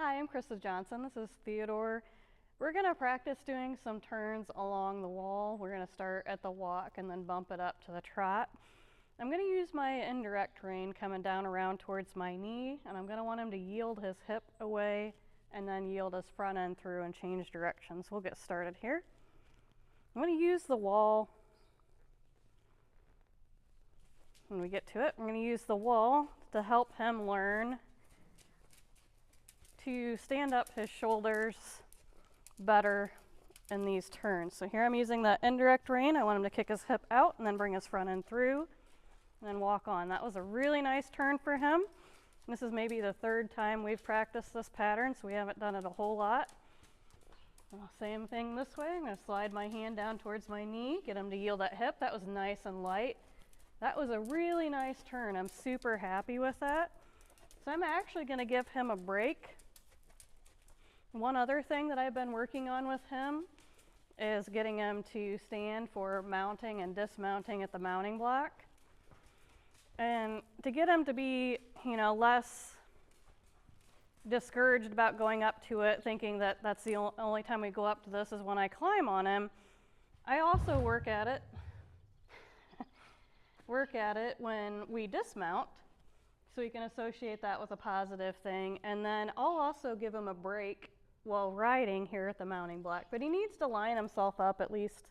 Hi, I'm Krista Johnson. This is Theodore. We're going to practice doing some turns along the wall. We're going to start at the walk and then bump it up to the trot. I'm going to use my indirect rein coming down around towards my knee, and I'm going to want him to yield his hip away and then yield his front end through and change directions. We'll get started here. I'm going to use the wall. When we get to it, I'm going to use the wall to help him learn to stand up his shoulders better in these turns. So here I'm using that indirect rein. I want him to kick his hip out and then bring his front end through and then walk on. That was a really nice turn for him. This is maybe the third time we've practiced this pattern, so we haven't done it a whole lot. Same thing this way. I'm going to slide my hand down towards my knee, get him to yield that hip. That was nice and light. That was a really nice turn. I'm super happy with that. So I'm actually going to give him a break. One other thing that I've been working on with him is getting him to stand for mounting and dismounting at the mounting block. And to get him to be, less discouraged about going up to it, thinking that that's the only time we go up to this is when I climb on him, I also work at it when we dismount, so we can associate that with a positive thing. And then I'll also give him a break while riding here at the mounting block, but he needs to line himself up at least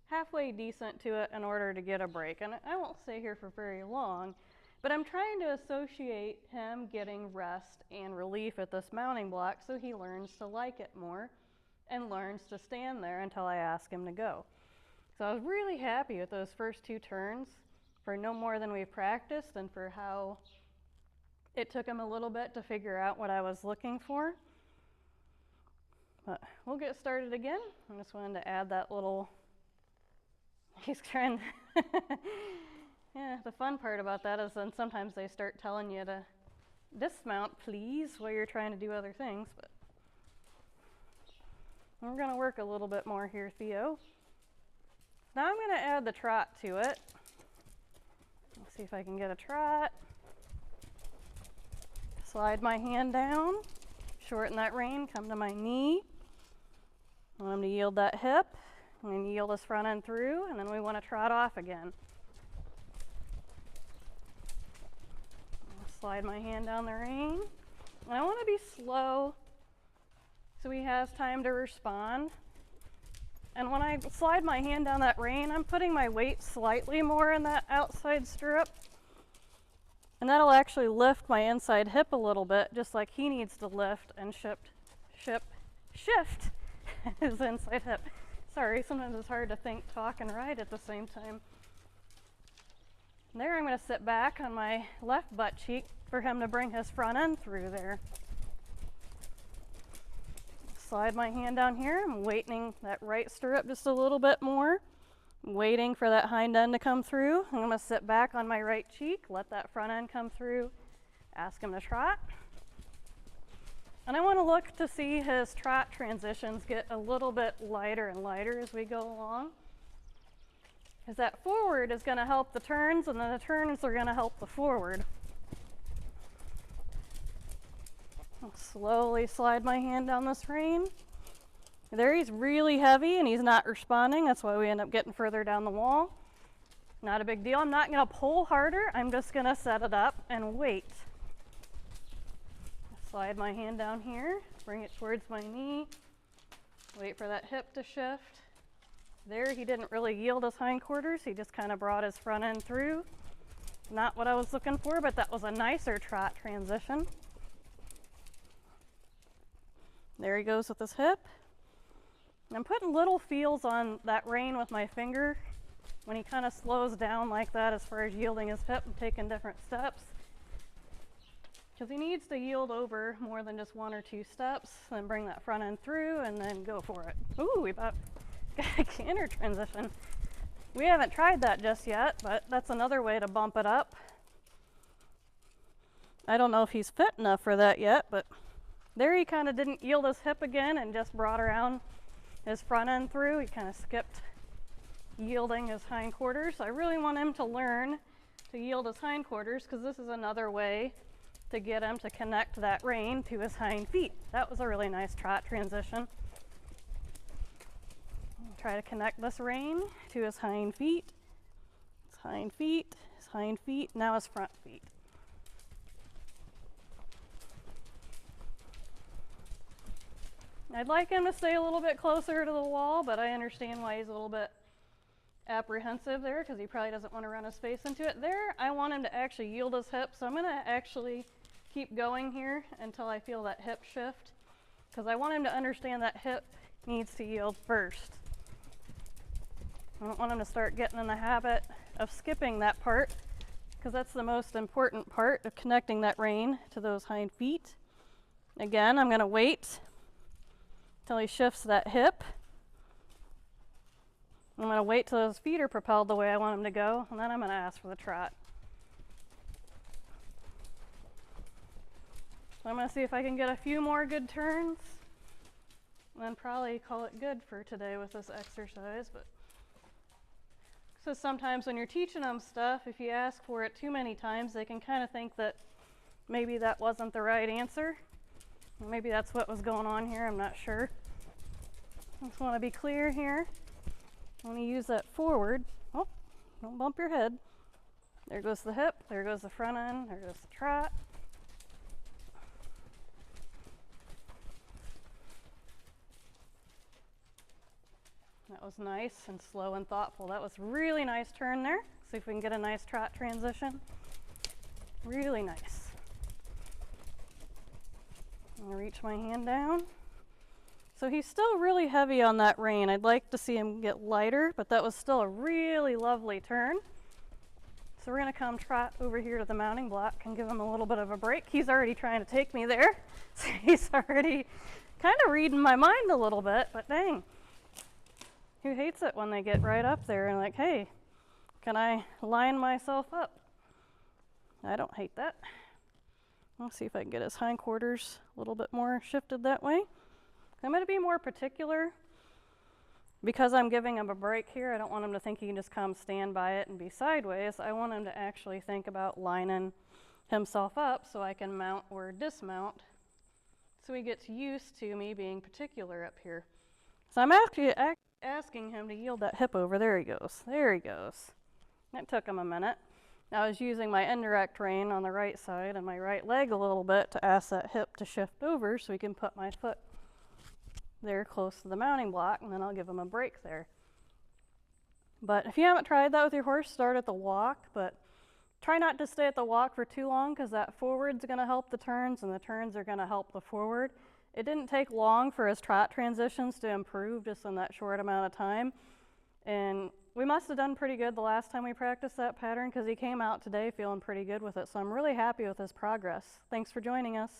halfway decent to it in order to get a break. And I won't stay here for very long, but I'm trying to associate him getting rest and relief at this mounting block so he learns to like it more and learns to stand there until I ask him to go. So I was really happy with those first two turns for no more than we've practiced and for how it took him a little bit to figure out what I was looking for. But we'll get started again. I just wanted to add that little, he's trying yeah, the fun part about that is then sometimes they start telling you to dismount, please, while you're trying to do other things. But we're going to work a little bit more here, Theo. Now I'm going to add the trot to it. Let's see if I can get a trot. Slide my hand down, shorten that rein, come to my knee. I want him to yield that hip, and then yield his front end through, and then we want to trot off again. Slide my hand down the rein. And I want to be slow so he has time to respond. And when I slide my hand down that rein, I'm putting my weight slightly more in that outside stirrup. And that'll actually lift my inside hip a little bit, just like he needs to lift and shift his inside hip. Sorry, sometimes it's hard to think, talk, and ride at the same time. There, I'm going to sit back on my left butt cheek for him to bring his front end through there. Slide my hand down here. I'm weighting that right stirrup just a little bit more. I'm waiting for that hind end to come through. I'm going to sit back on my right cheek, let that front end come through, ask him to trot. And I want to look to see his trot transitions get a little bit lighter and lighter as we go along. Because that forward is going to help the turns, and then the turns are going to help the forward. I'll slowly slide my hand down this rein. There, he's really heavy and he's not responding. That's why we end up getting further down the wall. Not a big deal. I'm not going to pull harder. I'm just going to set it up and wait. Slide my hand down here, bring it towards my knee, wait for that hip to shift. There, he didn't really yield his hindquarters. He just kind of brought his front end through. Not what I was looking for, but that was a nicer trot transition. There he goes with his hip. I'm putting little feels on that rein with my finger when he kind of slows down like that as far as yielding his hip and taking different steps. Because he needs to yield over more than just one or two steps, then bring that front end through and then go for it. Ooh, we about got a canter transition. We haven't tried that just yet, but that's another way to bump it up. I don't know if he's fit enough for that yet, but there he kind of didn't yield his hip again and just brought around his front end through. He kind of skipped yielding his hindquarters. I really want him to learn to yield his hindquarters because this is another way to get him to connect that rein to his hind feet. That was a really nice trot transition. Try to connect this rein to his hind feet, his hind feet, his hind feet, now his front feet. I'd like him to stay a little bit closer to the wall, but I understand why he's a little bit apprehensive there because he probably doesn't want to run his face into it. There, I want him to actually yield his hip, so I'm going to actually keep going here until I feel that hip shift because I want him to understand that hip needs to yield first. I don't want him to start getting in the habit of skipping that part because that's the most important part of connecting that rein to those hind feet. Again, I'm going to wait until he shifts that hip. I'm going to wait till his feet are propelled the way I want him to go, and then I'm going to ask for the trot. So I'm going to see if I can get a few more good turns, and then probably call it good for today with this exercise. But so sometimes when you're teaching them stuff, if you ask for it too many times, they can kind of think that maybe that wasn't the right answer. Or maybe that's what was going on here, I'm not sure. I just want to be clear here. When you use that forward, oh, don't bump your head. There goes the hip, there goes the front end, there goes the trot. That was nice and slow and thoughtful. That was really nice turn there. See if we can get a nice trot transition. Really nice. I'm going to reach my hand down. So he's still really heavy on that rein. I'd like to see him get lighter, but that was still a really lovely turn. So we're going to come trot over here to the mounting block and give him a little bit of a break. He's already trying to take me there. So he's already kind of reading my mind a little bit, but dang. Who hates it when they get right up there and like, hey, can I line myself up? I don't hate that. Let's see if I can get his hindquarters a little bit more shifted that way. I'm going to be more particular because I'm giving him a break here. I don't want him to think he can just come stand by it and be sideways. I want him to actually think about lining himself up so I can mount or dismount so he gets used to me being particular up here. So I'm actually asking him to yield that hip over. There he goes. There he goes. That took him a minute. I was using my indirect rein on the right side and my right leg a little bit to ask that hip to shift over so he can put my foot there close to the mounting block, and then I'll give him a break there. But if you haven't tried that with your horse, start at the walk, but try not to stay at the walk for too long because that forward's going to help the turns and the turns are going to help the forward. It didn't take long for his trot transitions to improve just in that short amount of time. And we must have done pretty good the last time we practiced that pattern because he came out today feeling pretty good with it. So I'm really happy with his progress. Thanks for joining us.